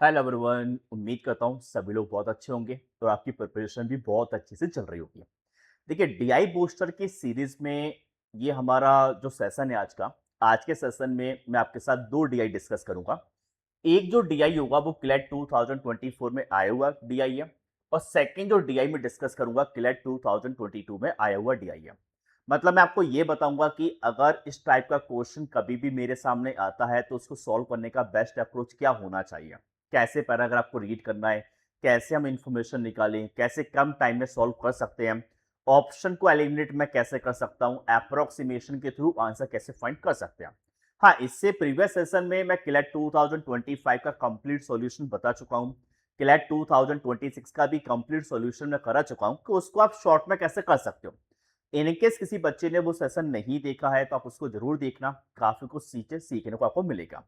Hello everyone, उम्मीद करता हूँ सभी लोग बहुत अच्छे होंगे और आपकी प्रिपरेशन भी बहुत अच्छे से चल रही होगी। देखिए, डीआई बूस्टर की सीरीज में ये हमारा जो सेशन है आज के सेशन में मैं आपके साथ दो डीआई डिस्कस करूंगा। एक जो डीआई होगा वो क्लेट 2024 में आया हुआ डीआई है और सेकंड जो डीआई में डिस्कस करूंगा क्लेट 2022 में आया हुआ डीआई है। मतलब मैं आपको ये बताऊंगा कि अगर इस टाइप का क्वेश्चन कभी भी मेरे सामने आता है तो उसको सॉल्व करने का बेस्ट अप्रोच क्या होना चाहिए, कैसे पैराग्राफ को रीड करना है, कैसे हम इंफॉर्मेशन निकालें, कैसे कम टाइम में सॉल्व कर सकते हैं, ऑप्शन को एलिमिनेट मैं कैसे कर सकता हूं, अप्रोक्सीमेशन के थ्रू आंसर कैसे फाइंड कर सकते हैं। हाँ, इससे प्रीवियस सेशन में मैं क्लैट 2025 का कंप्लीट सॉल्यूशन बता चुका हूं। क्लैट 2026 का भी कंप्लीट सॉल्यूशन मैं करा चुका हूं कि उसको आप शॉर्ट में कैसे कर सकते हो। इनकेस किसी बच्चे ने वो सेशन नहीं देखा है तो आप उसको जरूर देखना, काफी कुछ सीखने को आपको मिलेगा।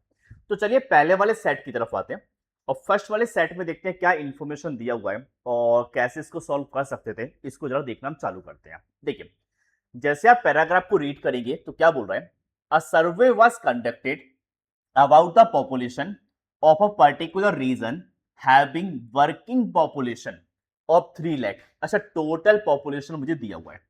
तो चलिए पहले वाले सेट की तरफ आते हैं और फर्स्ट वाले सेट में देखते हैं क्या इंफॉर्मेशन दिया हुआ है और कैसे इसको सॉल्व कर सकते थे। इसको जरा देखना हम चालू करते हैं। देखिए, जैसे आप पैराग्राफ को रीड करेंगे तो क्या बोल रहे हैं, a survey was conducted about the population of a particular region having working population of 3 lakh. अच्छा, टोटल पॉपुलेशन मुझे दिया हुआ है।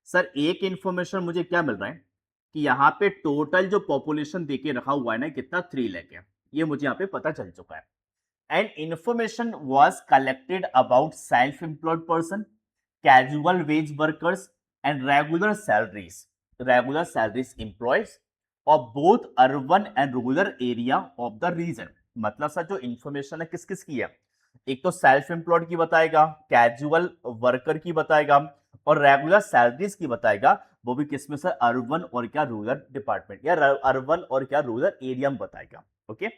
सर एक इंफॉर्मेशन मुझे क्या मिल रहा है कि यहाँ पे टोटल जो पॉपुलेशन देके रखा हुआ है ना कितना 3 लाख है, ये मुझे यहाँ पे पता चल चुका है। And information was collected about self employed person, casual wage workers and regular salaries employees of both urban and rural area of the region. मतलब सर जो इंफॉर्मेशन है किस किस की है, एक तो सेल्फ एम्प्लॉयड की बताएगा, कैजुअल वर्कर की बताएगा और रेगुलर सैलरीज की बताएगा। वो भी किसमें सर, अर्बन और क्या रूरल डिपार्टमेंट या अर्बन और क्या रूरल एरिया में बताएगा। ओके,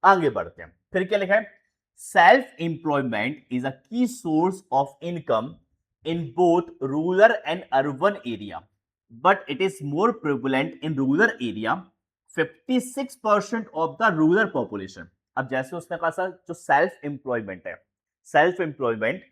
आगे बढ़ते हैं। फिर क्या लिखा है, सेल्फ एम्प्लॉयमेंट इज अ की source of income in both rural and urban area, but it is more prevalent in rural area, 56% of the rural population। अब जैसे उसने कहा सर जो सेल्फ एम्प्लॉयमेंट है, सेल्फ एम्प्लॉयमेंट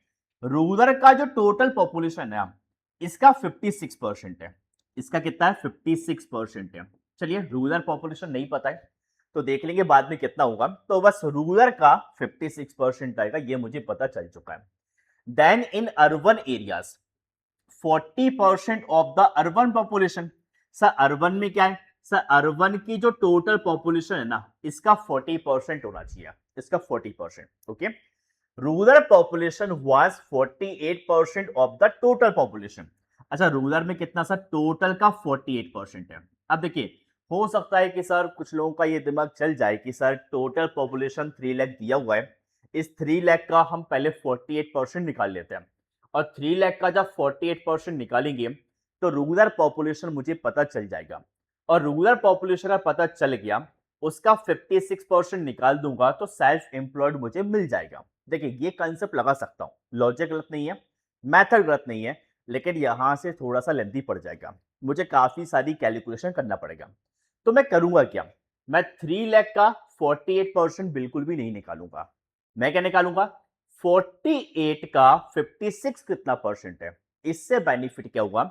रूरल का जो total population है इसका 56% है। इसका कितना है, 56% है। चलिए रूरल पॉपुलेशन नहीं पता है तो देख लेंगे बाद में कितना होगा, तो बस रूरल का 56% आएगा, ये मुझे पता चल चुका है। Then in urban areas 40% of the urban population। Sir urban में क्या है, सर अर्बन की जो टोटल पॉपुलेशन है ना इसका 40% होना चाहिए, इसका 40%। Okay, rural population was 48% of the total population. अच्छा, रूरल में कितना सर, टोटल का 48% है। अब देखिए, हो सकता है कि सर कुछ लोगों का ये दिमाग चल जाए कि सर टोटल पॉपुलेशन 3 लाख दिया हुआ है, इस 3 लाख का हम पहले 48% निकाल लेते हैं और 3 लाख का जब 48% निकालेंगे तो रूरल पॉपुलेशन मुझे पता चल जाएगा और रूरल पॉपुलेशन का पता चल गया, उसका 56% निकाल दूंगा तो सेल्फ एम्प्लॉयड मुझे मिल जाएगा। देखिए ये कंसेप्ट लगा सकता हूं, लॉजिक गलत नहीं है, मेथड गलत नहीं है, लेकिन यहां से थोड़ा सा लेंथी पड़ जाएगा, मुझे काफी सारी कैलकुलेशन करना पड़ेगा। तो मैं करूंगा क्या, मैं 3 लाख का 48% बिल्कुल भी नहीं निकालूंगा। मैं क्या निकालूंगा, 48 का 56 कितना परसेंट है। इससे बेनिफिट क्या हुआ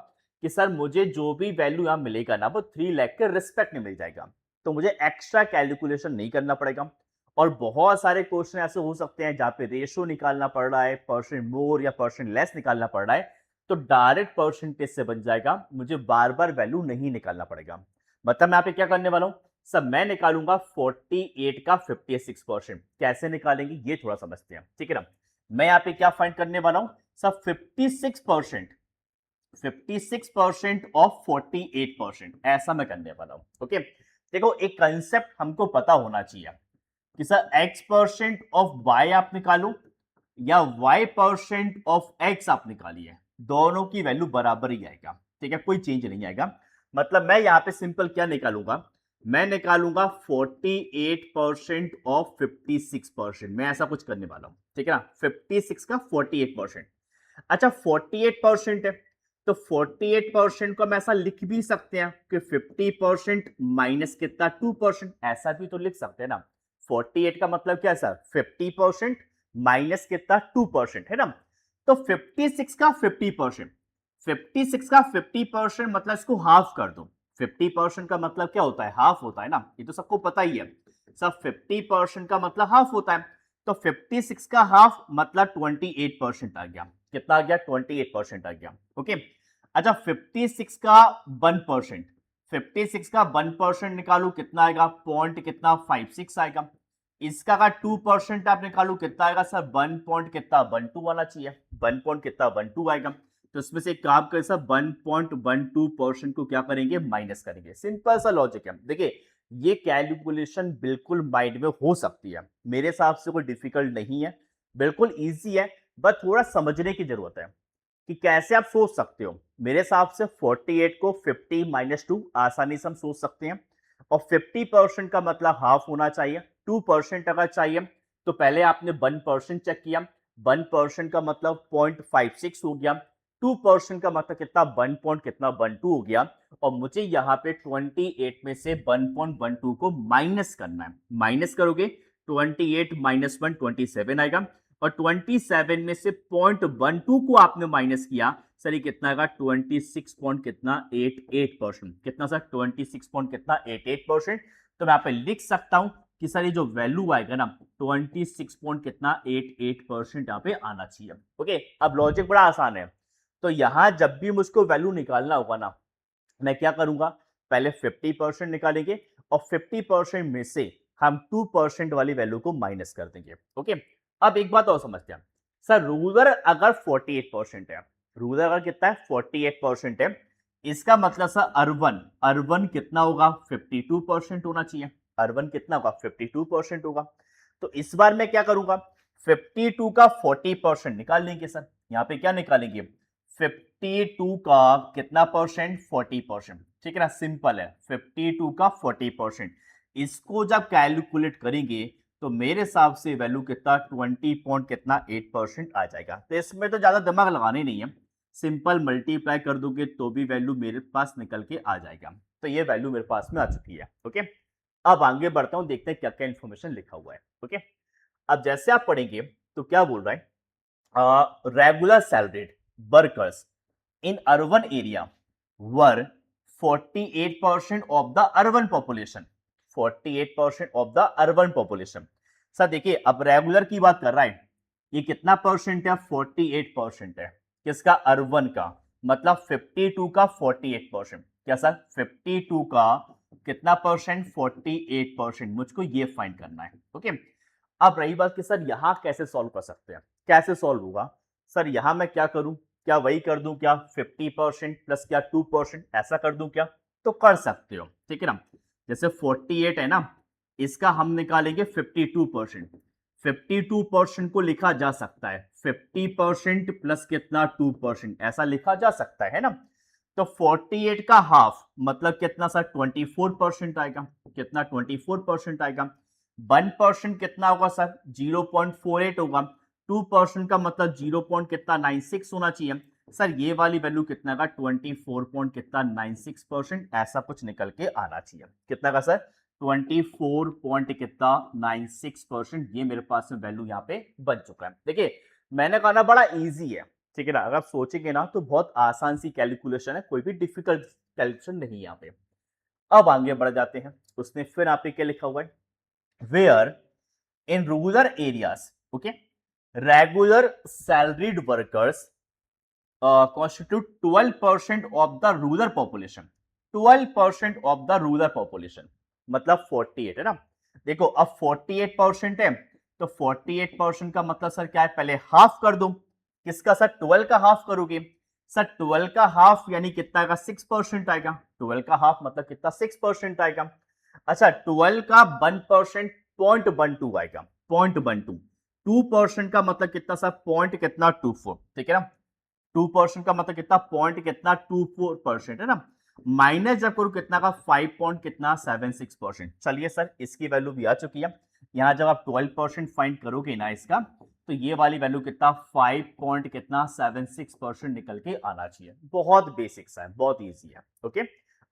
कि सर मुझे जो भी वैल्यू यहां मिलेगा ना वो 3 लाख के रिस्पेक्ट में मिल जाएगा, तो मुझे एक्स्ट्रा कैलकुलेशन नहीं करना पड़ेगा। और बहुत सारे क्वेश्चन ऐसे हो सकते हैं जहां पे रेशो निकालना पड़ रहा है, परसेंट मोर या परसेंट लेस निकालना पड़ रहा है, तो डायरेक्ट परसेंटेज से बन जाएगा, मुझे बार बार वैल्यू नहीं निकालना पड़ेगा। मतलब मैं यहाँ पे क्या करने वाला हूं, सब मैं निकालूंगा 48 का 56%। कैसे निकालेंगे ये थोड़ा समझते हैं, ठीक है ना। मैं यहाँ पे क्या फाइंड करने वाला हूं, सब 56% ऑफ 48%, ऐसा मैं करने वाला हूं। ओके, देखो एक कंसेप्ट हमको पता होना चाहिए कि सर x% ऑफ y आप निकालो या y% ऑफ x आप निकालिए, दोनों की वैल्यू बराबर ही आएगा, ठीक है, कोई चेंज नहीं आएगा। मतलब मैं यहां पे सिंपल क्या निकालूंगा, मैं निकालूंगा 48% ऑफ 56%, मैं ऐसा कुछ करने वाला हूं, ठीक है ना, 56 का 48%। अच्छा 48% है तो 48% को हम ऐसा लिख भी सकते हैं कि 50% माइनस कितना 2%, ऐसा भी तो लिख सकते हैं ना। 48 का मतलब क्या है सर, 50% माइनस कितना 2% है ना। तो 56 का 50%, 56 का 50% मतलब इसको हाफ कर दो। 50% का मतलब क्या होता है, हाफ होता है ना, ये तो सबको पता ही है। सब 50% का मतलब हाफ होता है। तो 56 का हाफ मतलब 28% आ गया। कितना आ गया? 28% आ गया। ओके, अच्छा 56 का 1%, 56 का 1% निकालू कितना आएगा? पॉइंट कितना? 56 आएगा। इसका का 2% आप निकालू कितना आएगा सर? 1 पॉइंट कितना? 12 आना चाहिए। 1 पॉइंट कितना? 12 आएगा। तो इसमें से एक काम करें सर, 1.12% को क्या करेंगे? माइनस करेंगे। सिंपल सा लॉजिक है। देखिए ये कैलकुलेशन बिल्कुल माइंड में हो सकती है, मेरे हिसाब से कोई डिफिकल्ट नहीं है, बिल्कुल इजी है, बट थोड़ा समझने की जरूरत है कि कैसे आप सोच सकते हो। मेरे हिसाब से 48 को 50 माइनस 2 आसानी से हम सोच सकते हैं, और 50% का मतलब हाफ होना चाहिए। 2% अगर चाहिए तो पहले आपने 1% चेक किया, 1% का मतलब 0.56 हो गया, 2% का मतलब कितना? 1 पॉइंट कितना? 12 हो गया। और मुझे यहाँ पे 28 में से 1.12 को माइनस करना है। माइनस करोगे 28 माइनस 1 27 आएगा, और 27 में से 0.12 को आपने माइनस किया, सर ये कितना आएगा? 26 पॉइंट कितना? 88%। कितना सर? 26 पॉइंट कितना? 88%। तो मैं यहाँ पे लिख सकता हूं कि सर ये जो वैल्यू आएगा ना 26 पॉइंट कितना? 88% यहाँ पे आना चाहिए। ओके, अब लॉजिक बड़ा आसान है। तो यहां जब भी मुझको वैल्यू निकालना होगा ना, मैं क्या करूंगा? पहले 50% निकालेंगे, और 50% में से हम 2% वाली वैल्यू को माइनस कर देंगे। ओके, अब एक बात और समझते हैं सर, रूलर अगर 48% है, रूलर अगर कितना है? 48% है, इसका मतलब सर अर्बन, अर्बन कितना होगा? 52% होना चाहिए। अर्बन कितना होगा? 52% होगा। तो इस बार मैं क्या करूंगा? 52 का 40% निकाल लेंगे सर। यहां पे क्या निकालेंगे? 52 का कितना परसेंट? 40%। ठीक है ना, सिंपल है। 52 का 40%, इसको जब कैलकुलेट करेंगे तो मेरे हिसाब से वैल्यू कितना? 20 पॉइंट कितना? 8% आ जाएगा। तो इसमें तो ज्यादा दिमाग लगाने नहीं है, सिंपल मल्टीप्लाई कर दोगे तो भी वैल्यू मेरे पास निकल के आ जाएगा। तो ये वैल्यू मेरे पास में आ चुकी है। ओके, अब आगे बढ़ता हूं, देखते हैं क्या क्या इंफॉर्मेशन लिखा हुआ है। ओके, अब जैसे आप पढ़ेंगे तो क्या बोल रहा है? Regular salaried workers in urban area were 48% of the urban population, 48% of the urban population। Sir देखिए अब रेगुलर की बात कर रहा है, ये कितना परसेंट है? 48% है। किसका? अर्बन का। मतलब 52 का 48%। क्या सर? 52 का कितना परसेंट? 48%। मुझको ये फाइंड करना है। ओके, अब रही बात कि सर यहां कैसे सॉल्व कर सकते हैं? कैसे सॉल्व होगा सर? यहां मैं क्या करूं? क्या वही कर दूं क्या? 50% प्लस क्या 2%, ऐसा कर दूं क्या? तो कर सकते हो। ठीक है ना, जैसे 48 है ना, इसका हम निकालेंगे 52%। 52% को लिखा जा सकता है 50% प्लस कितना? 2%, ऐसा लिखा जा सकता है ना। तो 48 का हाफ मतलब कितना सर? 24% आएगा। कितना? 24% आएगा। 1% कितना होगा सर? 0.48 होगा। 2% का मतलब 0 पॉइंट कितना? 96 होना चाहिए। सर ये वाली वैल्यू कितना का? 24 पॉइंट कितना? 96%, ऐसा कुछ निकल के आना चाहिए। कितना का सर? 24 पॉइंट कितना? 96%। ये मेरे पास में वैल्यू यहाँ पे बन चुका है। देखिए मैंने कहा ना बड़ा इजी है। ठीक है ना, अगर आप सोचेंगे ना तो बहुत आसान सी कैलकुलेशन है, कोई भी डिफिकल्ट कैलकुलेशन नहीं है यहाँ पे। अब आगे बढ़ जाते हैं, उसने फिर यहाँ पे क्या लिखा हुआ है? Where in rural areas, okay, regular salaried workers constitute 12% of the rural population, 12% of the rural population, मतलब 48 है ना। देखो अब 48% है, तो 48% का मतलब सर क्या है? पहले हाफ कर दो। किसका सर? 12 का हाफ करोगे सर। 12 का हाफ यानी कितना आएगा? 6% आएगा। 12 का हाफ मतलब कितना? 6% आएगा। अच्छा 12 का 1% 0.12 आएगा। 0.12, 2% का मतलब कितना सर? पॉइंट कितना? 24। ठीक है ना, 2% का मतलब कितना? पॉइंट कितना? 24% है ना। माइनस जब करूं कितना का? 5 पॉइंट कितना? 76%। चलिए सर इसकी वैल्यू भी आ चुकी है। यहां जब आप 12% फाइंड करोगे ना इसका, तो ये वाली वैल्यू कितना? 5 पॉइंट कितना? 76% निकल के आना चाहिए। बहुत बेसिक सा है, बहुत ईजी है। ओके,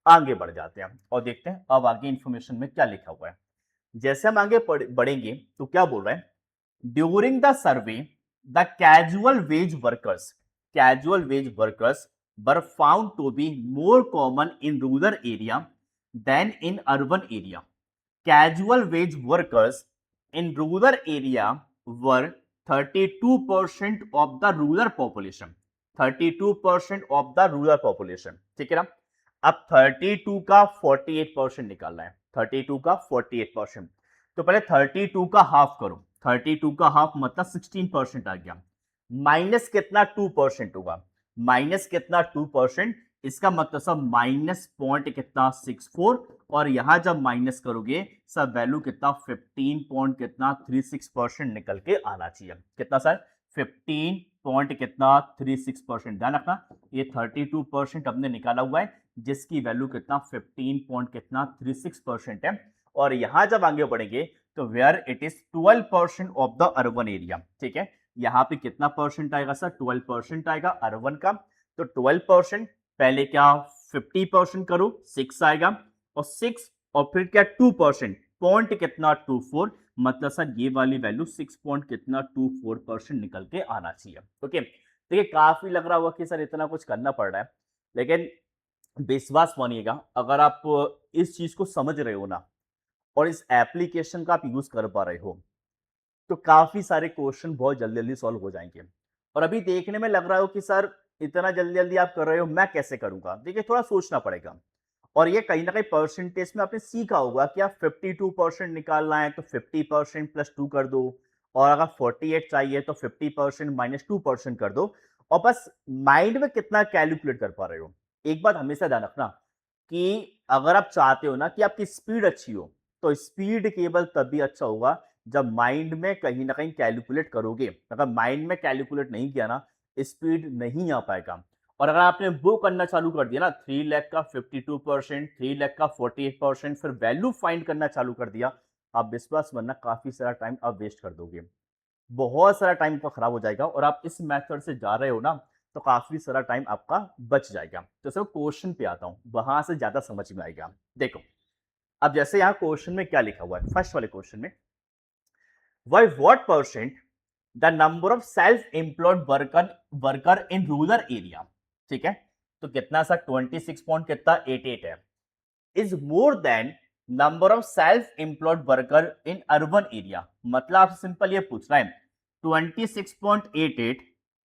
आगे बढ़ जाते हैं और देखते हैं अब आगे इंफॉर्मेशन में क्या लिखा हुआ है। जैसे हम आगे बढ़ेंगे तो क्या बोल रहे हैं? During the survey the casual wage workers were found to be more common in rural area than in urban area. Casual wage workers in rural area were 32% of the rural population, 32% of the rural population, ठीक है ना। अब 32 का 48% निकालना है, 32 का 48%। तो पहले 32 का हाफ करो, 32 का हाफ मतलब 16% आ गया, माइनस कितना 2% होगा, माइनस कितना 2%, इसका मतलब सब माइनस पॉइंट कितना 64, और यहां जब माइनस करोगे सब वैल्यू कितना 15 पॉइंट कितना 36% निकल के आना चाहिए। कितना सर 15 पॉइंट कितना 36%, ध्यान रखना ये 32% हमने निकाला हुआ है जिसकी वैल्यू कितना 15 पॉइंट कितना 36% है। और यहां जब आगे बढ़ेंगे तो where it is 12% of the urban area, ठीक है। यहां पे कितना परसेंट आएगा सर 12% आएगा अर्बन का। तो 12% पहले क्या 50% करो 6 आएगा, और 6 और फिर क्या 2%, पॉइंट कितना 24, मतलब सर ये वाली वैल्यू 6 पॉइंट कितना 24% निकल के आना चाहिए। ओके, देखिए काफी लग रहा होगा कि सर इतना कुछ करना पड़ रहा है, लेकिन विश्वास मानिएगा अगर आप इस चीज को समझ रहे हो ना और इस एप्लीकेशन का आप यूज कर पा रहे हो तो काफी सारे क्वेश्चन बहुत जल्दी जल्दी सॉल्व हो जाएंगे। और अभी देखने में लग रहा हो कि सर इतना जल्दी जल्दी आप कर रहे हो मैं कैसे करूंगा, देखिए थोड़ा सोचना पड़ेगा। और ये कहीं ना कहीं परसेंटेज में आपने सीखा होगा कि आप 52% निकालना है तो 50% प्लस 2 कर दो, और अगर 48 चाहिए तो 50% माइनस 2% कर दो, और बस माइंड में कितना कैलकुलेट कर पा रहे हो। एक बात हमेशा ध्यान रखना कि अगर आप चाहते हो ना कि आपकी स्पीड अच्छी हो तो स्पीड केवल तभी अच्छा होगा जब माइंड में कहीं ना कहीं कैलकुलेट करोगे। अगर माइंड में कैलकुलेट नहीं किया ना स्पीड नहीं आ पाएगा। और अगर आपने वो करना चालू कर दिया ना 3 लाख का 52%, 3 लाख का 48%, फिर वैल्यू फाइंड करना चालू कर दिया, आप विश्वास मानना काफी सारा टाइम आप वेस्ट कर दोगे, बहुत सारा टाइम आपका खराब हो जाएगा। और आप इस मेथड से जा रहे हो ना तो काफी सारा टाइम आपका बच जाएगा। तो सर क्वेश्चन पे आता हूं, वहां से ज्यादा समझ में आएगा। देखो अब जैसे यहाँ क्वेश्चन में क्या लिखा हुआ है, फर्स्ट वाले क्वेश्चन में by what percent the number of self employed worker in rural area, ठीक है। तो कितना सा 26 पॉइंट कितना 88 है, is more than number of self employed worker in urban area. मतलब आपसे सिंपल ये पूछ रहा है 26.88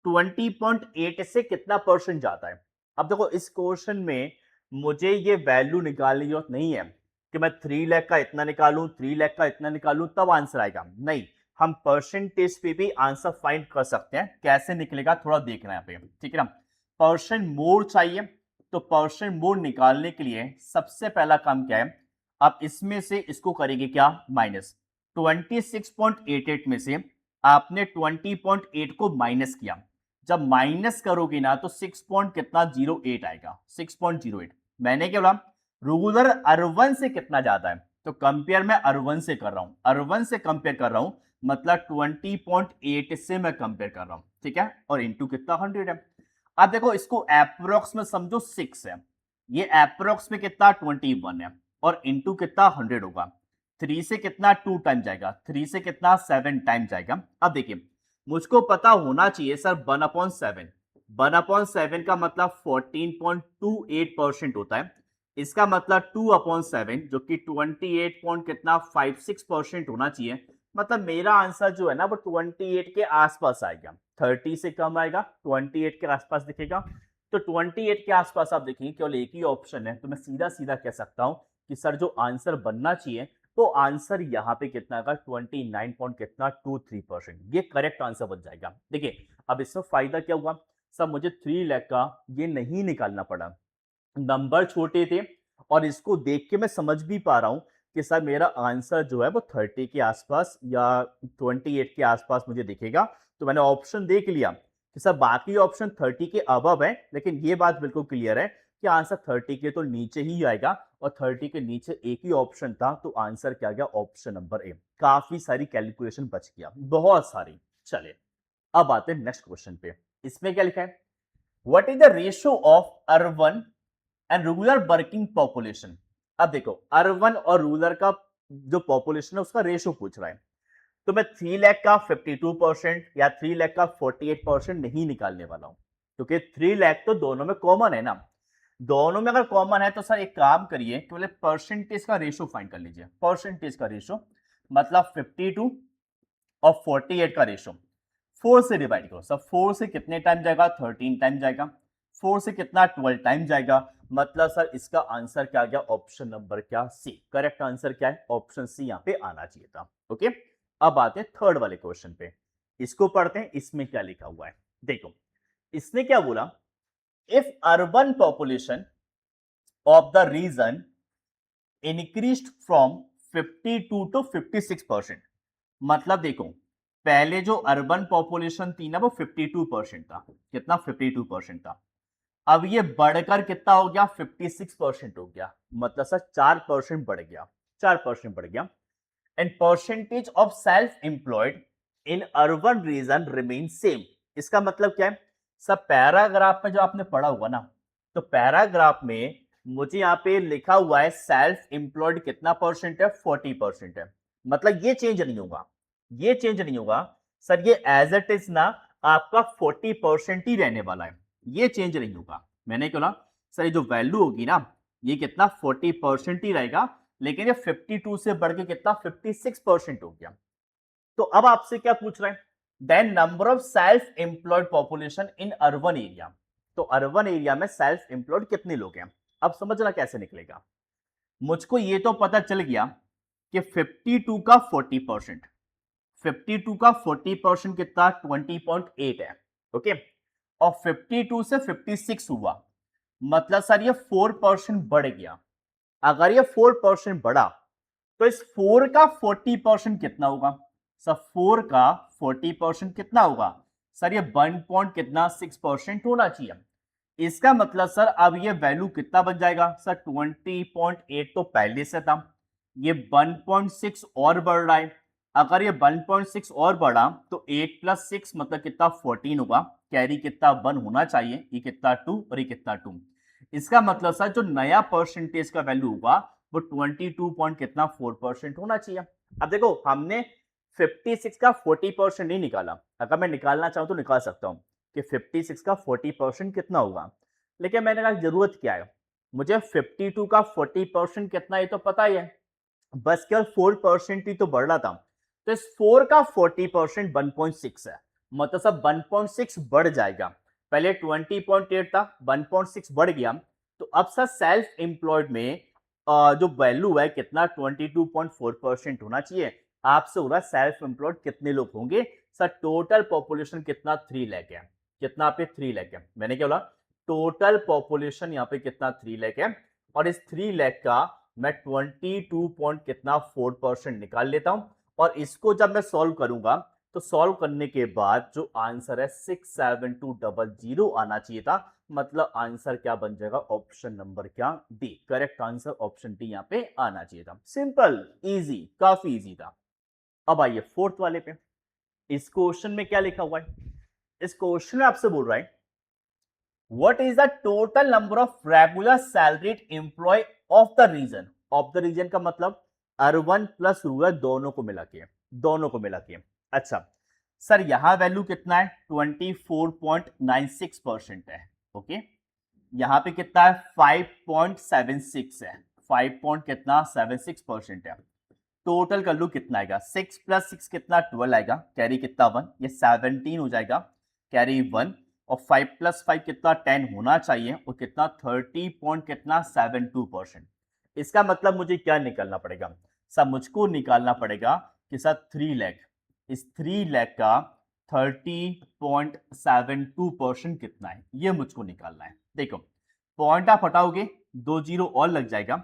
20.8 से कितना परसेंट जाता है। अब देखो इस क्वेश्चन में मुझे ये वैल्यू निकालने की जरूरत नहीं है कि मैं 3 लाख का इतना निकालूं 3 लाख का इतना निकालूं तब आंसर आएगा, नहीं। हम परसेंटेज पे भी आंसर फाइंड कर सकते हैं, कैसे निकलेगा थोड़ा देखना है यहाँ पे, ठीक है ना। परसेंट मोर चाहिए तो परसेंट मोर निकालने के लिए सबसे पहला काम क्या है, आप इसमें से इसको करेंगे क्या माइनस 26.88 में से आपने 20.8 को माइनस किया, जब माइनस करोगे ना तो 6 पॉइंट कितना 08 आएगा, 6.08। मैंने क्या बोला रूरल अर्बन से कितना ज्यादा है, तो कंपेयर मैं अर्बन से कर रहा हूं, अर्बन से कंपेयर कर रहा हूं, मतलब 20.8 से मैं कंपेयर कर रहा हूं, ठीक है। और इंटू कितना 100 है। अब देखो इसको अप्रोक्स में समझो 6 है, ये अप्रोक्स में कितना 21 है, और इंटू कितना 100 होगा। 3 से कितना 2 टाइम जाएगा, 3 से कितना 7 टाइम जाएगा। अब देखिए मुझको पता होना चाहिए सर 1/7, 1/7 का मतलब 14.28% होता है, इसका मतलब 2/7 जो कि 28 पॉइंट कितना 56% होना चाहिए। मतलब मेरा आंसर जो है ना वो 28 के आसपास आएगा, 30 से कम आएगा, 28 के आसपास दिखेगा। तो 28 के आसपास आप देखेंगे केवल एक ही ऑप्शन है, तो मैं सीधा सीधा कह सकता हूं कि सर जो आंसर बनना चाहिए तो आंसर यहाँ पे कितना आएगा 29 पॉइंट कितना 23%, ये करेक्ट आंसर बन जाएगा। देखिए अब इसमें फायदा क्या हुआ, सर मुझे 3 लाख का ये नहीं निकालना पड़ा, नंबर छोटे थे, और इसको देख के मैं समझ भी पा रहा हूं कि सर मेरा आंसर जो है वो 30 के आसपास या 28 के आसपास मुझे दिखेगा। तो मैंने ऑप्शन देख लिया कि सर बाकी ऑप्शन 30 के अबव है, लेकिन ये बात बिल्कुल क्लियर है कि आंसर 30 के तो नीचे ही आएगा, और 30 के नीचे एक ही ऑप्शन था, तो आंसर क्या गया ऑप्शन नंबर ए। काफी सारी कैलकुलेशन बच गया, बहुत सारी। चले अब आते हैं नेक्स्ट क्वेश्चन पे, इसमें क्या लिखा है what is the ratio of urban and rural working population. अब देखो अर्बन और रूरल का जो पॉपुलेशन है उसका रेशियो पूछ रहा है, तो मैं 3 लाख का 52% या 3 लाख का 48% नहीं निकालने वाला हूं, क्योंकि 3 लाख तो दोनों में कॉमन है ना। दोनों में अगर कॉमन है तो सर एक काम करिए केवल परसेंटेज का रेशियो फाइंड कर लीजिए, परसेंटेज का रेशियो मतलब 52 और 48 का रेशियो 4 से डिवाइड करो। सब 4 से कितने टाइम जाएगा? 13 टाइम जाएगा। 4 से कितना? 12 टाइम जाएगा। मतलब सर इसका आंसर क्या आ गया? ऑप्शन नंबर क्या? सी। करेक्ट आंसर क्या है? ऑप्शन सी यहां पे आना चाहिए था। ओके, अब आते हैं थर्ड वाले क्वेश्चन पे। इसको पढ़ते हैं, इसमें क्या लिखा हुआ है। देखो इसने क्या बोला, if urban population of the region increased from 52 to 56%। मतलब देखो पहले जो अर्बन पॉपुलेशन थी ना वो 52% था। कितना? 52% था। अब ये बढ़कर कितना हो गया? 56% हो गया। मतलब सर 4% बढ़ गया। 4% बढ़ गया। And percentage of self employed in urban region remain same. इसका मतलब क्या है? सब पैराग्राफ में जो आपने पढ़ा हुआ ना, तो पैराग्राफ में मुझे यहां पे लिखा हुआ है सेल्फ एम्प्लॉयड कितना परसेंट है? 40% है। मतलब ये चेंज नहीं होगा, ये चेंज नहीं होगा सर। ये एज इट इज ना आपका 40% ही रहने वाला है, ये चेंज नहीं होगा। मैंने क्या बोला सर, ये जो वैल्यू होगी ना ये कितना? 40% ही रहेगा। लेकिन ये 52 से बढ़ के कितना? 56% हो गया। तो अब आपसे क्या पूछ रहे हैं? Then number of self employed population in urban area. तो अर्बन एरिया में सेल्फ एम्प्लॉयड कितने लोग हैं? अब समझना कैसे निकलेगा। मुझको ये तो पता चल गया कि 52 का 40%, 52 का 40% कितना? 20.8 है। ओके, और 52 से 56 हुआ, मतलब सर ये 4% बढ़ गया। अगर ये 4% बढ़ा तो इस 4 का 40% कितना होगा? सर 4 का 40% कितना होगा? सर ये 1 पॉइंट कितना? 6% होना चाहिए। इसका मतलब सर अब ये वैल्यू कितना बन जाएगा? सर 20.8 तो पहले से था, ये 1.6 और बढ़ रहा है। अगर ये 1.6 और बढ़ा तो 8 प्लस 6 मतलब कितना? 14 होगा। कैरी कितना? 1 होना चाहिए। ये कितना? 2 और ये कितना? 2। इसका मतलब सर जो नया परसेंटेज का वैल्यू होगा वो 22 पॉइंट कितना? 4% होना चाहिए। अब देखो हमने 56 का 40% नहीं निकाला। अगर मैं निकालना चाहूं तो निकाल सकता हूं कि 56 का 40% कितना होगा, लेकिन मैंने कहा जरूरत क्या है, मुझे 52 का 40% कितना है तो पता ही है, बस केवल 4% ही तो बढ़ रहा था। तो इस 4 का 40% 1.6 है। मतलब सब 1.6 बढ़ जाएगा। पहले 20.8 था, 1.6 बढ़ गया। तो अब सर सेल्फ एम्प्लॉयड में जो वैल्यू है कितना? 22.4% होना चाहिए। आपसे हो रहा है सेल्फ एम्प्लॉयड कितने लोग होंगे? सर टोटल पॉपुलेशन कितना? 3 लाख है। कितना? पे 3 लाख है। मैंने क्या बोला? टोटल पॉपुलेशन यहाँ पे कितना? 3 लाख है। और इस 3 लाख का मैं 22 पॉइंट कितना? 4% निकाल लेता हूं। और इसको जब मैं सॉल्व करूंगा तो सॉल्व करने के बाद जो आंसर है 67200 आना चाहिए था। मतलब आंसर क्या बन जाएगा? ऑप्शन नंबर क्या? D. Correct answer option D यहां पे आना चाहिए था। सिंपल, इजी, काफी इजी था। अब आइए फोर्थ वाले पे। इस क्वेश्चन में क्या लिखा हुआ है? इस क्वेश्चन में आपसे बोल रहा है what is the total number of regular salaried employee of the region. Of the region का मतलब अर्बन प्लस रूरल दोनों को मिला के, दोनों को मिला के। अच्छा सर यहां वैल्यू कितना है? 24.96% है। ओके, यहां पे कितना है? 5.76 है। 5 पॉइंट कितना? 76% है। टोटल कर लू कितना आएगा? 6 प्लस 6 कितना? 12 आएगा। कैरी कितना? 1। ये 17 हो जाएगा। कैरी 1। और 5 प्लस 5 कितना? 10 होना चाहिए। और कितना? 30 पॉइंट कितना? 72%। इसका मतलब मुझे क्या निकालना पड़ेगा? सब मुझको निकालना पड़ेगा कि सर 3 लाख, इस 3 लाख का 30.72% कितना है, ये मुझको निकालना है। देखो पॉइंट आप हटाओगे 2 जीरो और लग जाएगा।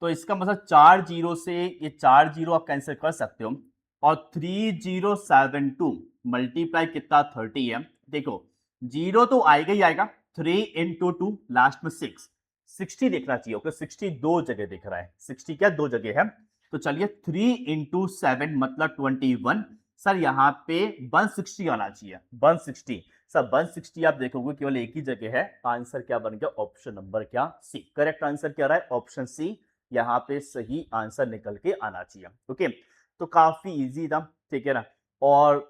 तो इसका मतलब 4 जीरो से ये 4 जीरो आप कैंसिल कर सकते हो। और 3072 मल्टीप्लाई कितना? 30 है। देखो जीरो तो आएगा ही आएगा। 3 इंटू 2 लास्ट में 6, 60 देखना चाहिए। ओके 60 दो जगह दिख रहा है। 60 क्या? दो जगह है। तो चलिए 3 इंटू 7 मतलब 21। सर यहाँ पे 160 आना चाहिए। 160 सर 160 आप देखोगे केवल एक ही जगह है। आंसर क्या बन गया? ऑप्शन नंबर क्या? सी। करेक्ट आंसर क्या रहा है? ऑप्शन सी यहाँ पे सही आंसर निकल के आना चाहिए। ओके, तो काफी इजी था, ठीक है ना। और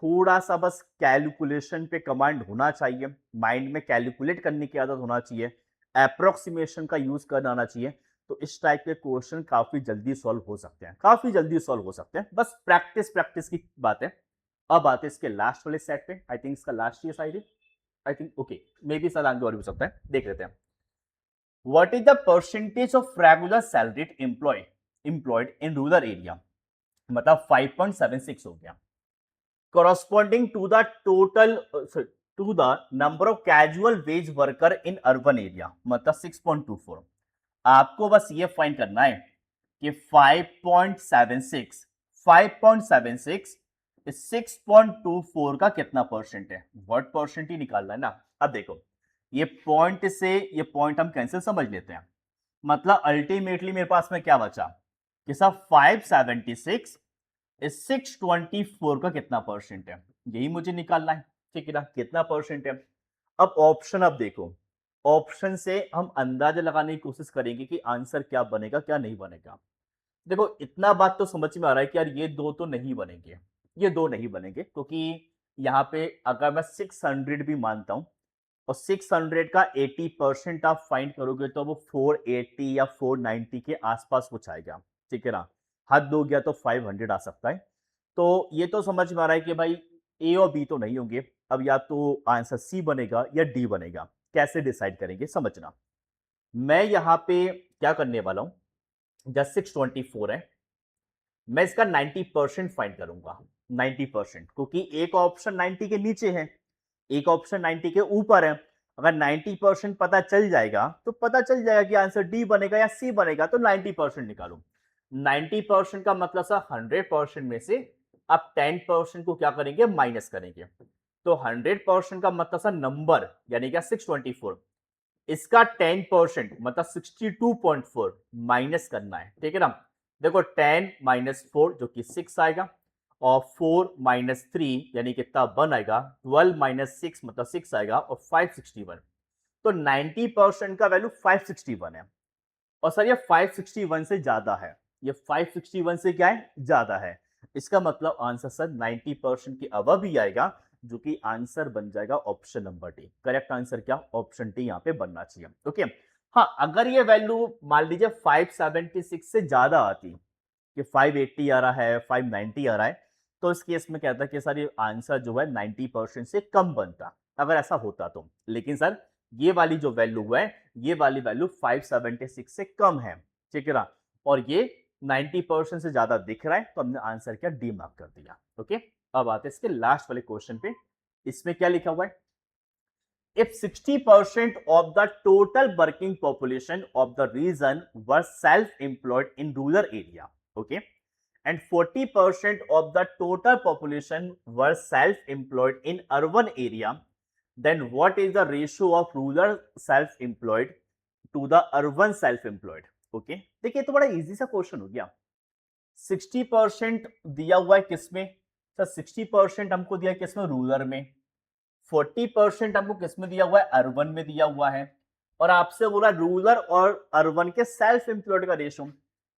थोड़ा सा बस कैलकुलेशन पे कमांड होना चाहिए, माइंड में कैलकुलेट करने की आदत होना चाहिए, अप्रोक्सीमेशन का यूज करना आना चाहिए। तो इस टाइप के क्वेश्चन काफी जल्दी सॉल्व हो सकते हैं, काफी जल्दी सॉल्व हो सकते हैं। बस प्रैक्टिस प्रैक्टिस की बात है। अब आते हैं इसके लास्ट वाले सेट पे, आई थिंक इसका लास्ट ही शायद, I think okay, may be sir आगे और भी हो सकता है, देख लेते हैं। What is the percentage of regular salaried employed in rural area, मतलब 5.76 हो गया, corresponding to the total to the number of casual wage worker in urban area, मतलब 6.24। आपको बस ये फाइंड करना है कि 5.76 6.24 का कितना परसेंट है, व्हाट परसेंट ही निकालना है ना। अब देखो, ये पॉइंट से ये पॉइंट हम कैंसिल समझ लेते हैं, मतलब अल्टीमेटली मेरे पास में क्या बचा कि सब 576 इस 624 का कितना परसेंट है, यही मुझे निकालना है, ठीक है ना, कितना परसेंट है। अब ऑप्शन, अब देखो ऑप्शन से हम अंदाजा लगाने की कोशिश करेंगे कि आंसर क्या बनेगा क्या नहीं बनेगा। देखो इतना बात तो समझ में आ रहा है कि यार ये दो तो नहीं बनेंगे, ये दो नहीं बनेंगे, क्योंकि यहाँ पे अगर मैं 600 भी मानता हूं और 600 का 80% आप फाइंड करोगे तो वो 480 या 490 के आसपास कुछ आएगा, ठीक है ना, हद हो गया तो 500 आ सकता है। तो ये तो समझ में आ रहा है कि भाई ए और बी तो नहीं होंगे, अब या तो आंसर सी बनेगा या डी बनेगा, कैसे डिसाइड करेंगे समझना। मैं यहाँ पे क्या करने वाला हूं, जस्ट 624 है, मैं इसका 90% फाइंड करूंगा, 90%, क्योंकि एक ऑप्शन 90 के नीचे है, एक ऑप्शन 90 के ऊपर है। अगर 90% पता चल जाएगा तो पता चल जाएगा कि आंसर डी बनेगा या सी बनेगा, तो 90% निकालो। 90% का मतलब सर 100% में से आप 10% को क्या करेंगे, माइनस करेंगे। तो 100% का मतलब सर नंबर, यानी क्या 624, इसका 10% मतलब 62.4 माइनस करना है, ठीक है ना। देखो 10 माइनस 4 जो कि 6 आएगा, और 4 माइनस 3 यानी कितना 1 आएगा, 12 माइनस 6 मतलब 6 आएगा, और 561। तो 90% का वैल्यू 561 है, और सर ये 561 से ज्यादा है, ये 561 से क्या है, ज्यादा है। इसका मतलब आंसर सर 90% के अबव ही आएगा, जो कि आंसर बन जाएगा option number D. Correct answer क्या, ऑप्शन डी यहाँ पे बनना चाहिए। ओके, हाँ अगर ये वैल्यू मान लीजिए 576 से ज्यादा आती कि 580 आ रहा है, 590 आ रहा है, तो इस केस में कहता है कि सर ये आंसर जो है 90% से कम बनता, अगर ऐसा होता तो। लेकिन सर ये वाली जो वैल्यू है, ये वाली वैल्यू 576 से कम है, ठीक है ना, और ये 90% से ज्यादा दिख रहा है, तो हमने आंसर क्या, डी मार्क कर दिया। ओके, अब आते हैं इसके लास्ट वाले क्वेश्चन पे। इसमें क्या लिखा हुआ है, if 60% of the total working population of the region were self-employed in rural area, okay, and 40% of the total population were self-employed in urban area, then what is the ratio of rural self-employed to the urban self-employed? Okay, देखिए तो बड़ा easy सा question हो गया। 60% दिया हुआ है किसमें, सर 60% हमको दिया है किसमें, रूरल में। 40% हमको किसमें दिया हुआ है, अर्बन में दिया हुआ है, और आपसे बोला रूरल और अर्बन के सेल्फ एम्प्लॉयड का रेशो।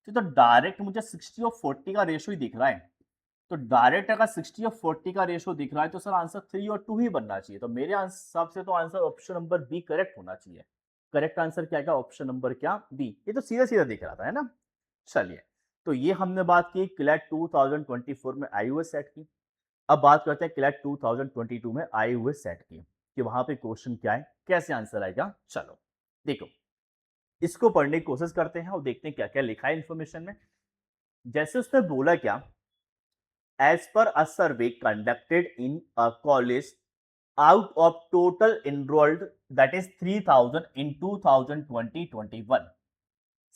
तो डायरेक्ट मुझे 60 और 40 का रेशो ही दिख रहा है, तो डायरेक्ट अगर 60 और 40 का रेशो दिख रहा है तो सर आंसर 3 और 2 ही बनना चाहिए। तो मेरे हिसाब से तो answer option number B correct होना चाहिए। करेक्ट आंसर क्या है, ऑप्शन नंबर क्या, बी। ये तो सीधा सीधा दिख रहा था, है ना। चलिए, तो ये हमने बात की क्लैट 2024 में आई हुए सेट की। अब बात करते हैं क्लैट 2022 में आए हुए सेट की, कि वहां पे क्वेश्चन क्या है, कैसे आंसर आएगा। चलो देखो, इसको पढ़ने की कोशिश करते हैं और देखते हैं क्या क्या लिखा है इंफॉर्मेशन में। जैसे उसने बोला क्या, as per a survey conducted in a college, out of total enrolled, that is 3000 in 2020-21,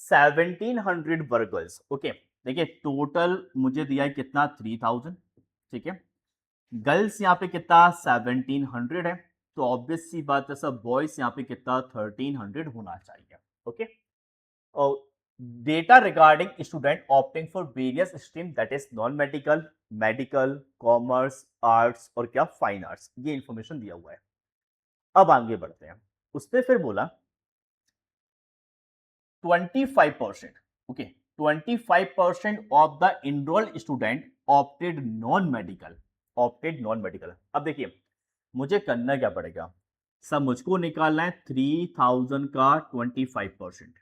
1700 were girls। Okay, देखिए टोटल मुझे दिया है कितना, 3000, ठीक है। गर्ल्स यहाँ पे कितना, 1700 है, तो ऑब्वियस सी बात है सब बॉयज यहाँ पे कितना, 1300 होना चाहिए। ओके, और data regarding student opting for various stream, that is non medical, medical, commerce, arts और क्या, फाइन आर्ट्स, ये इंफॉर्मेशन दिया हुआ है। अब आगे बढ़ते हैं, उसने फिर बोला 25%, okay, 25% of the enrolled student opted non medical. अब देखिए मुझे करना क्या पड़ेगा, सब मुझको निकालना है 3000 का 25%,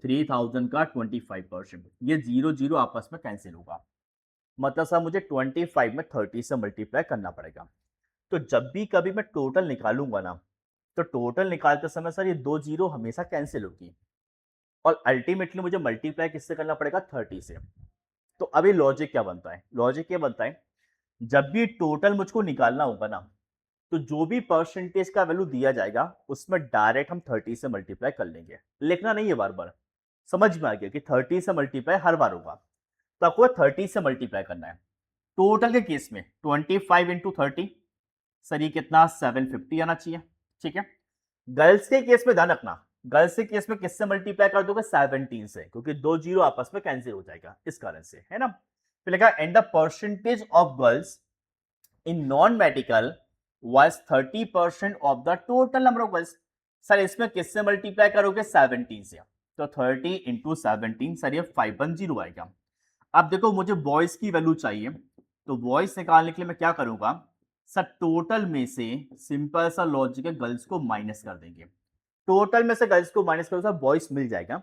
3000 का 25%, ये जीरो जीरो आपस में कैंसिल होगा, मतलब सर मुझे 25 में 30 से मल्टीप्लाई करना पड़ेगा। तो जब भी कभी मैं टोटल निकालूंगा ना, तो टोटल निकालते समय सर ये 2 जीरो हमेशा कैंसिल होगी और अल्टीमेटली मुझे मल्टीप्लाई किससे करना पड़ेगा, 30 से। तो अभी लॉजिक क्या बनता है, लॉजिक ये बनता है, जब भी टोटल मुझको निकालना होगा ना, तो जो भी परसेंटेज का वैल्यू दिया जाएगा उसमें डायरेक्ट हम 30 से मल्टीप्लाई कर लेंगे, लिखना नहीं है बार बार। समझ में आ गया कि 30 से मल्टीप्लाई हर बार होगा, तो आपको 30 से मल्टीप्लाई करना है। टोटल के केस में 25 इंटू 30, सर ये कितना 750 आना चाहिए, ठीक है। गर्ल्स के केस में ध्यान रखना, गर्ल्स के केस में किससे मल्टीप्लाई कर दोगे, 17 से, क्योंकि 2 जीरो आपस में कैंसिल हो जाएगा इस कारण से, है ना। फिर लिखा and the percentage of girls in non medical was 30% of the total number of girls. Sir इसमें किससे मल्टीप्लाई करोगे, 17 से, तो 30 इंटू 17, सर ये 510 आएगा। अब देखो मुझे बॉयज की वैल्यू चाहिए, तो बॉयज निकालने के लिए मैं क्या करूंगा, सर टोटल में से सिंपल सा लॉजिक है, गर्ल्स को माइनस कर देंगे। टोटल में से गर्ल्स को माइनस करो, सर बॉयज मिल जाएगा।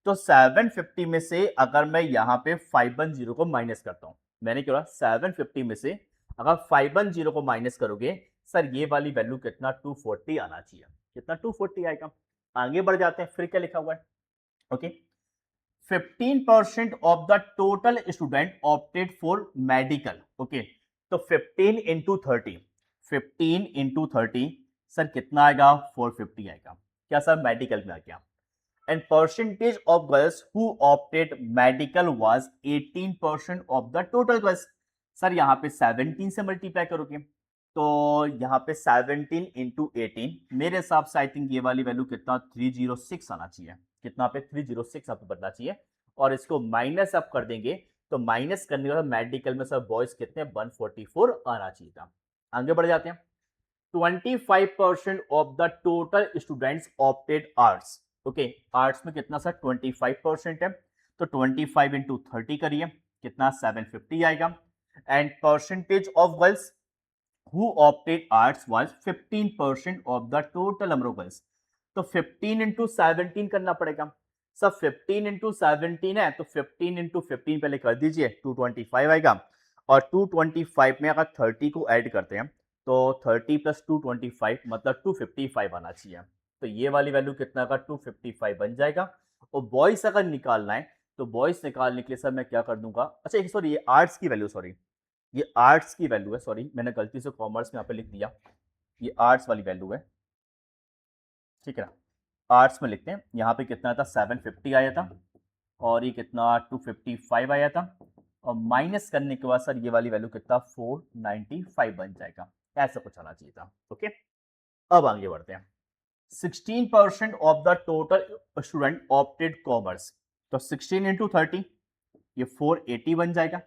तो 750 में से अगर मैं यहाँ पे 510 को माइनस करता हूँ, मैंने क्या 750 में से अगर 510 को माइनस करोगे, सर ये वाली वैल्यू कितना 240 आना चाहिए, कितना 240 आएगा। आगे बढ़ जाते हैं, फिर क्या लिखा हुआ है, okay. 15% of the total student opted for medical, okay. तो 15 इंटू 30, 15 इंटू 30, सर कितना आएगा, 450 आएगा। क्या सर मेडिकल में आ गया। And percentage of girls who opted medical was 18% of the total girls. Sir यहाँ पे 17 से मल्टीप्लाई करोगे, तो यहाँ पे 17 इंटू 18, मेरे हिसाब से आई थिंक ये वाली वैल्यू कितना 306 आना चाहिए, कितना पे 306 आपको बनना चाहिए। और इसको माइनस आप कर देंगे, तो माइनस करने के बाद मेडिकल में सर बॉयज कितने 144 आना चाहिए था। आगे बढ़ जाते हैं। 25% of the total students opted arts, okay. Arts में कितना सर 25% है, तो 25 इंटू 30 करिए, कितना 750 आएगा। And percentage of girls who opted arts was 15% of the total number of girls। तो 15 इंटू 17 करना पड़ेगा। सब 15 इंटू 17 है, तो 15 इंटू 15 पहले कर दीजिए, 225 आएगा। और 225 में अगर 30 को ऐड करते हैं, तो 30 प्लस 225 मतलब 255 आना चाहिए। तो ये वाली वैल्यू कितना का 255 बन जाएगा। और बॉयस अगर निकालना है, तो बॉयस निकालने के लिए सर मैं क्या कर दूंगा, अच्छा सॉरी ये आर्ट्स की वैल्यू, सॉरी ये आर्ट्स की वैल्यू है, सॉरी मैंने गलती से कॉमर्स में यहाँ पे लिख दिया, ये आर्ट्स वाली वैल्यू है, ठीक है ना। आर्ट्स में लिखते हैं, यहाँ पे कितना था 750 आया था, और ये कितना 255 आया था, और माइनस करने के बाद सर ये वाली वैल्यू कितना 495 बन जाएगा, ऐसा कुछ आना चाहिए था, ओके। अब आगे बढ़ते हैं। 16% of the total student opted commerce, तो 16 इंटू 30, ये 480 बन जाएगा।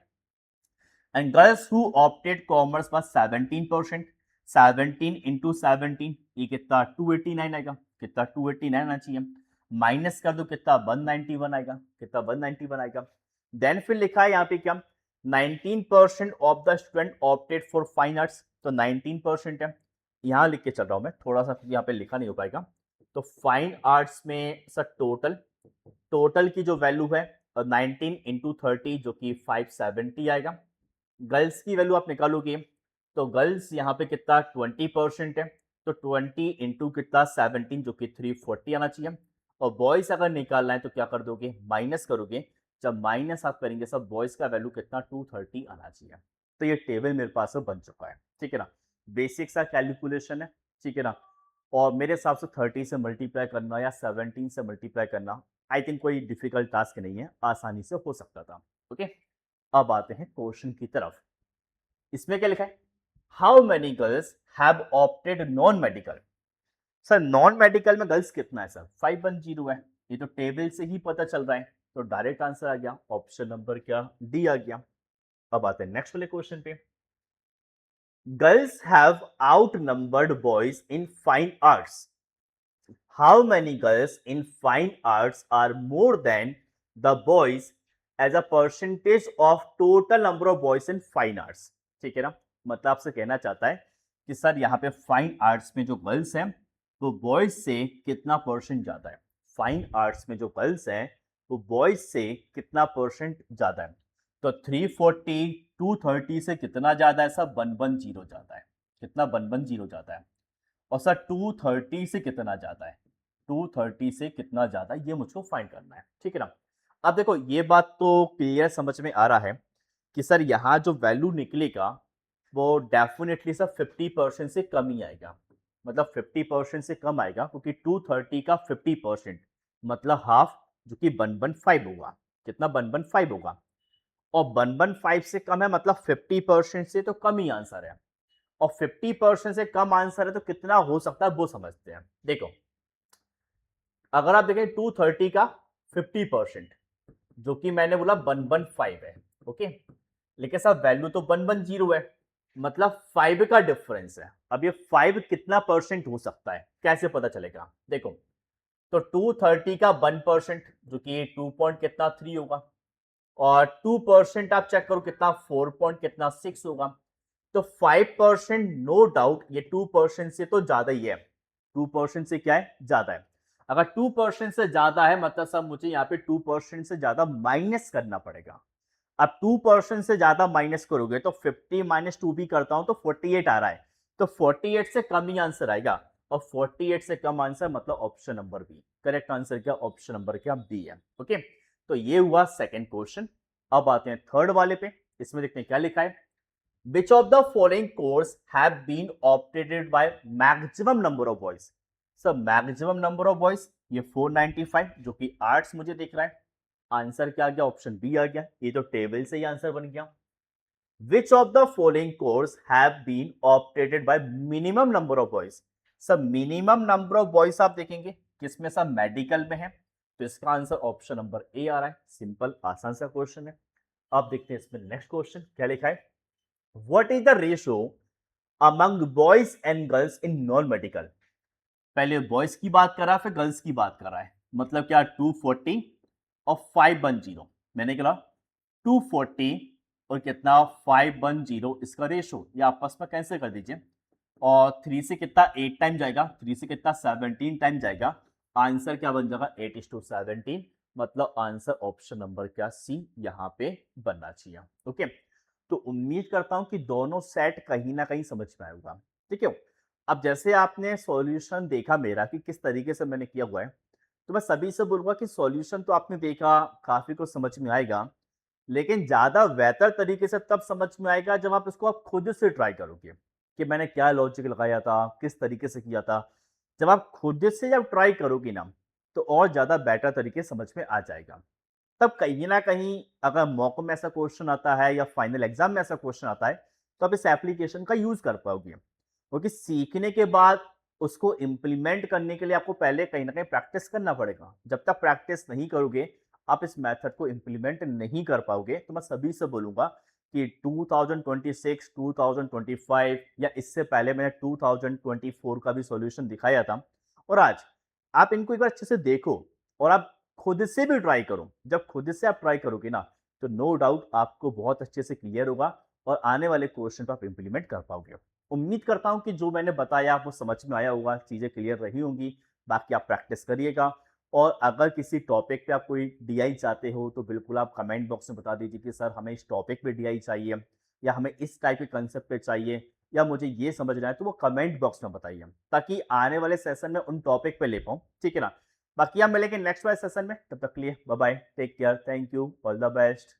And girls who opted commerce was 17%, 17 into 17, ये कितना 289 आएगा, कितना 289 आना चाहिए। माइनस कर दो, कितना 191 आएगा, कितना 191 आएगा। देन फिर लिखा है यहाँ पे क्या 19% of the student opted for fine arts, तो 19% है। यहाँ लिख के चल रहा हूँ मैं थोड़ा सा, यहाँ पे लिखा नहीं हो पाएगा। तो फाइन आर्ट्स में सर टोटल टोटल की जो वैल्यू है 19 इंटू 30 जो कि 570 आएगा। गर्ल्स की वैल्यू आप निकालोगे, तो गर्ल्स यहाँ पे कितना 20% है, तो 20 इंटू कितना 17 जो कि 340 आना चाहिए। और बॉयज अगर निकालना है तो क्या कर दोगे, माइनस करोगे। जब माइनस आप करेंगे सब बॉयज का वैल्यू कितना 230 आना चाहिए। तो ये टेबल मेरे पास बन चुका है, ठीक है ना। बेसिक सा कैलकुलेशन है, ठीक है ना। और मेरे हिसाब से 30 से मल्टीप्लाई करना या 17 से मल्टीप्लाई करना आई थिंक कोई डिफिकल्ट टास्क नहीं है, आसानी से हो सकता था, ओके। अब आते हैं क्वेश्चन की तरफ। इसमें क्या लिखा है, how many girls have opted non medical. Sir non medical में गर्ल्स कितना है सर 510 है, ये तो टेबल से ही पता चल रहा है, तो डायरेक्ट आंसर आ गया, ऑप्शन नंबर क्या डी आ गया। अब आते हैं नेक्स्ट वाले क्वेश्चन पे। Girls have outnumbered boys in fine arts, how many girls in fine arts are more than the boys as a percentage of total number of boys in fine arts, ठीक है ना। मतलब आपसे कहना चाहता है कि सर यहाँ पे फाइन आर्ट्स में जो गर्ल्स हैं वो बॉयज से कितना परसेंट ज्यादा है, फाइन आर्ट्स में जो गर्ल्स हैं वो बॉयज से कितना परसेंट ज्यादा है। तो 340, 230 से कितना ज्यादा है सर? 110 ज्यादा है। कितना? 110 ज्यादा है। और सर 230 से कितना ज्यादा है? 230 से कितना ज्यादा है ये मुझको फाइंड करना है, ठीक है ना। अब देखो ये बात तो क्लियर समझ में आ रहा है कि सर यहाँ जो वैल्यू निकलेगा वो डेफिनेटली सर 50% से कम ही आएगा। मतलब 50% से कम आएगा क्योंकि 230 का 50% मतलब हाफ, जो कि 115 होगा। कितना? 115 होगा। और 115 से कम है मतलब 50% से तो कम ही आंसर है। और 50% से कम आंसर है तो कितना हो सकता है वो समझते हैं। देखो अगर आप देखें 230 का 50%, जो कि मैंने बोला 115 है, ओके। लेकिन साहब वैल्यू तो 110 है, मतलब 5 का डिफरेंस है। अब ये 5 कितना परसेंट हो सकता है, कैसे पता चलेगा? देखो तो 230 का 1%, जो कि 2 पॉइंट कितना 3 होगा। और 2% आप चेक करो कितना, 4 पॉइंट कितना 6 होगा। तो 5% नो डाउट ये 2% से तो ज्यादा ही है। 2% से क्या है? ज्यादा है। अगर 2% से ज्यादा है मतलब सब मुझे यहाँ पे 2% से ज्यादा माइनस करना पड़ेगा। अब 2% से ज्यादा माइनस करोगे तो 50 माइनस 2 भी करता हूं तो 48 आ रहा है। तो 48 से कम ही आंसर आएगा। और 48 से कम आंसर मतलब option number B. Correct answer क्या? ऑप्शन नंबर क्या? बी है, ओके। तो ये हुआ सेकंड क्वेश्चन। अब आते हैं थर्ड वाले पे। इसमें देखते हैं क्या लिखा है। Which of the following course have been opted by maximum number of boys? Sir maximum number of boys ये 495, जो कि आर्ट्स मुझे दिख रहा है। आंसर क्या आ गया? ऑप्शन बी आ गया। ये तो टेबल से ही आंसर बन गया। Which of the following course have been opted by minimum number of boys? सब मिनिमम नंबर ऑफ बॉयज आप देखेंगे किसमें? सब मेडिकल में है। तो इसका आंसर ऑप्शन नंबर ए आ रहा है। सिंपल आसान सा क्वेश्चन है। अब देखते हैं इसमें नेक्स्ट क्वेश्चन क्या लिखा है। What is the ratio among boys and girls in non-medical? पहले बॉयज की बात कर रहा है फिर गर्ल्स की बात कर रहा है। मतलब क्या? 240 और 510। मैंने कहा 240 और कितना 510, इसका रेशो ये आपस में कैंसिल कर दीजिए। और 3 से कितना 8 टाइम जाएगा, 3 से कितना 17 टाइम जाएगा। आंसर क्या बन जाएगा? 8:17। मतलब आंसर ऑप्शन नंबर क्या? सी यहाँ पे बनना चाहिए, ओके। तो उम्मीद करता हूं कि दोनों सेट कहीं ना कहीं समझ में आएगा, ठीक है। अब जैसे आपने सॉल्यूशन देखा मेरा कि किस तरीके से मैंने किया हुआ है, तो मैं सभी से बोलूंगा कि सॉल्यूशन तो आपने देखा, काफी कुछ समझ में आएगा। लेकिन ज्यादा बेहतर तरीके से तब समझ में आएगा जब आप इसको आप खुद से ट्राई करोगे कि मैंने क्या लॉजिक लगाया था, किस तरीके से किया था। जब आप खुद से जब ट्राई करोगे ना, तो और ज्यादा बेटर तरीके से समझ में आ जाएगा। तब कहीं ना कहीं अगर मॉक में ऐसा क्वेश्चन आता है या फाइनल एग्जाम में ऐसा क्वेश्चन आता है, तो आप इस एप्लीकेशन का यूज कर पाओगे। क्योंकि सीखने के बाद उसको इम्प्लीमेंट करने के लिए आपको पहले कहीं ना कहीं प्रैक्टिस करना पड़ेगा। जब तक प्रैक्टिस नहीं करोगे आप इस मेथड को इम्प्लीमेंट नहीं कर पाओगे। तो मैं सभी से बोलूंगा कि 2026, 2025 या इससे पहले मैंने 2024 का भी सॉल्यूशन दिखाया था। और आज आप इनको एक बार अच्छे से देखो और आप खुद से भी ट्राई करो। जब खुद से आप ट्राई करोगे ना, तो नो डाउट आपको बहुत अच्छे से क्लियर होगा और आने वाले क्वेश्चन पर आप इंप्लीमेंट कर पाओगे। उम्मीद करता हूं कि जो मैंने बताया आपको समझ में आया होगा, चीजें क्लियर रही होंगी। बाकी आप प्रैक्टिस करिएगा। और अगर किसी टॉपिक पे आप कोई डीआई चाहते हो तो बिल्कुल आप कमेंट बॉक्स में बता दीजिए कि सर हमें इस टॉपिक पे डीआई चाहिए, या हमें इस टाइप के कंसेप्ट पे चाहिए, या मुझे ये समझना है। तो वो कमेंट बॉक्स में बताइए ताकि आने वाले सेशन में उन टॉपिक पे ले पाऊं, ठीक है ना। बाकी आप मिलेंगे नेक्स्ट वाले सेशन में। तब तक के लिए bye bye, take care, thank you, all the best.